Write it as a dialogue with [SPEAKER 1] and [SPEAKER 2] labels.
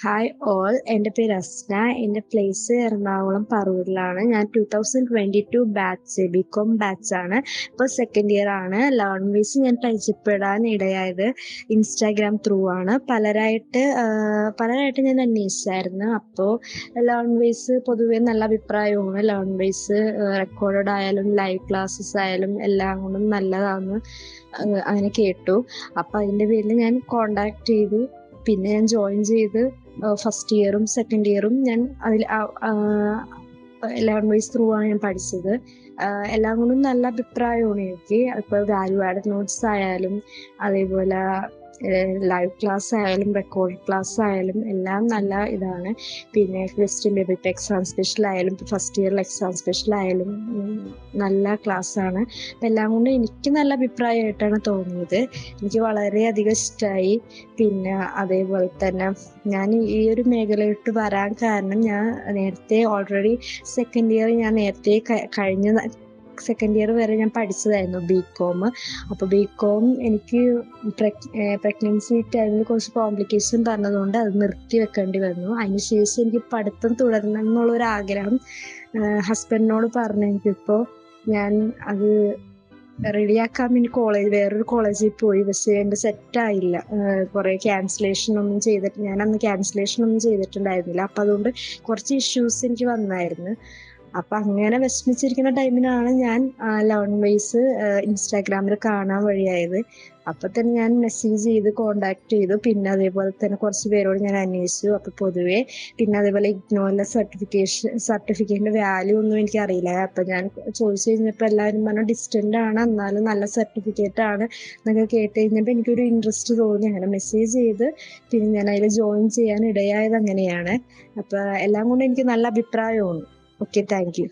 [SPEAKER 1] Hi all, എൻ്റെ പേര് അസ്ന. എൻ്റെ പ്ലേസ് എറണാകുളം പറവൂരിലാണ്. ഞാൻ 2022 ബാച്ച് ബികോം ബാച്ചാണ്. ഇപ്പോൾ സെക്കൻഡ് ഇയർ ആണ്. ലേൺ വേസ് ഞാൻ പരിചയപ്പെടാൻ ഇടയായത് ഇൻസ്റ്റാഗ്രാം ത്രൂ ആണ്. പലരായിട്ട് ഞാൻ അന്വേഷിച്ചായിരുന്നു. അപ്പോൾ ലേൺ വേസ് പൊതുവേ നല്ല അഭിപ്രായമാണ്. ലേൺ വേസ് റെക്കോർഡഡ് ആയാലും ലൈവ് ക്ലാസ്സസ് ആയാലും എല്ലാം കൊണ്ടും നല്ലതാണെന്ന് അങ്ങനെ കേട്ടു. അപ്പോൾ അതിൻ്റെ പേരിൽ ഞാൻ കോണ്ടാക്ട് ചെയ്തു. പിന്നെ ഞാൻ ജോയിൻ ചെയ്ത് ഫസ്റ്റ് ഇയറും സെക്കൻഡ് ഇയറും ഞാൻ അതിൽ ലേൺ വൈസ് ത്രൂ ആണ് ഞാൻ പഠിച്ചത്. എല്ലാം കൊണ്ടും നല്ല അഭിപ്രായമാണ് എനിക്ക്. ഇപ്പോൾ വാല്യൂ ആഡഡ് നോട്ട്സ് ആയാലും അതേപോലെ ലൈവ് ക്ലാസ് ആയാലും റെക്കോർഡ് ക്ലാസ് ആയാലും എല്ലാം നല്ല ഇതാണ്. പിന്നെ ക്വസ്റ്റ്യൻ പേപ്പർ ഇപ്പോൾ എക്സാം സ്പെഷ്യൽ ആയാലും ഇപ്പോൾ ഫസ്റ്റ് ഇയറിൽ എക്സാം സ്പെഷ്യൽ ആയാലും നല്ല ക്ലാസ്സാണ്. അപ്പം എല്ലാം കൊണ്ടും എനിക്ക് നല്ല അഭിപ്രായമായിട്ടാണ് തോന്നിയത്. എനിക്ക് വളരെയധികം ഇഷ്ടമായി. പിന്നെ അതേപോലെ തന്നെ ഞാൻ ഈ ഒരു മേഖലയിലോട്ട് വരാൻ കാരണം ഞാൻ നേരത്തെ ഓൾറെഡി സെക്കൻഡ് ഇയർ ഞാൻ നേരത്തെ കഴിഞ്ഞ സെക്കൻഡ് ഇയർ വരെ ഞാൻ പഠിച്ചതായിരുന്നു ബികോം. അപ്പോൾ ബികോം എനിക്ക് പ്രഗ്നൻസി ടൈമിൽ കുറച്ച് കോംപ്ലിക്കേഷൻ പറഞ്ഞതുകൊണ്ട് അത് നിർത്തി വെക്കേണ്ടി വന്നു. അതിനുശേഷം എനിക്ക് പഠിത്തം തുടരണം എന്നുള്ളൊരു ആഗ്രഹം ഹസ്ബൻഡിനോട് പറഞ്ഞു. എനിക്കിപ്പോൾ ഞാൻ അത് റെഡിയാക്കാൻ വേണ്ടി വേറൊരു കോളേജിൽ പോയി. പക്ഷേ എൻ്റെ സെറ്റായില്ല. കുറേ ക്യാൻസലേഷൻ ഒന്നും ഞാൻ അന്ന് ക്യാൻസലേഷൻ ഒന്നും ചെയ്തിട്ടുണ്ടായിരുന്നില്ല. അപ്പം അതുകൊണ്ട് കുറച്ച് ഇഷ്യൂസ് എനിക്ക് വന്നായിരുന്നു. അപ്പം അങ്ങനെ വിഷമിച്ചിരിക്കുന്ന ടൈമിനാണ് ഞാൻ ലേൺ വൈസ് ഇൻസ്റ്റാഗ്രാമിൽ കാണാൻ വഴിയായത്. അപ്പം തന്നെ ഞാൻ മെസ്സേജ് ചെയ്ത് കോണ്ടാക്ട് ചെയ്തു. പിന്നെ അതേപോലെ തന്നെ കുറച്ച് പേരോട് ഞാൻ അന്വേഷിച്ചു. അപ്പോൾ പൊതുവേ പിന്നെ അതേപോലെ ഇഗ്നോറിലെ സർട്ടിഫിക്കറ്റിൻ്റെ വാല്യൂ ഒന്നും എനിക്കറിയില്ല. അപ്പം ഞാൻ ചോദിച്ചു കഴിഞ്ഞപ്പോൾ എല്ലാവരും പറഞ്ഞു ഡിസ്റ്റൻ്റ് ആണ്, എന്നാലും നല്ല സർട്ടിഫിക്കറ്റ് ആണ് എന്നൊക്കെ കേട്ട് കഴിഞ്ഞപ്പോൾ എനിക്കൊരു ഇൻട്രസ്റ്റ് തോന്നി. അങ്ങനെ മെസ്സേജ് ചെയ്ത് പിന്നെ ഞാൻ അതിൽ ജോയിൻ ചെയ്യാൻ ഇടയായത് അങ്ങനെയാണ്. അപ്പോൾ എല്ലാം കൊണ്ടും എനിക്ക് നല്ല അഭിപ്രായമാണ്. Okay, thank you.